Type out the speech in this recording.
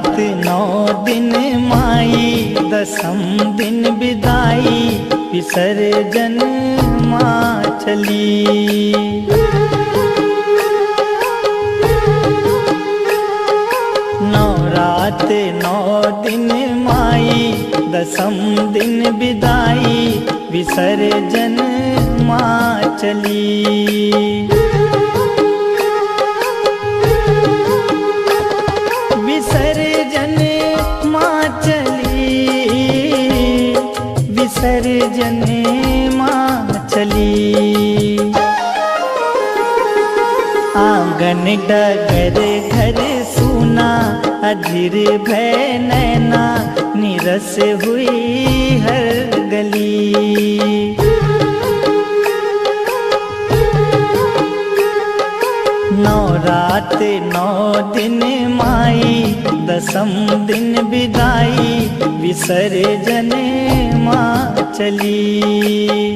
रात 9 दिन माई, दसम दिन विदाई, विसर्जन माँ चली। रात 9 दिन माई, दसम दिन विदाई, विसर्जन माँ चली। विसर्जन माँ चली, विसर्जन माँ चली। आंगन डगर घर सुना, अधीर भय नैना, निरस हुई हर गली। रात 9 दिन माई, दसम दिन विदाई, विसर्जन माँ चली।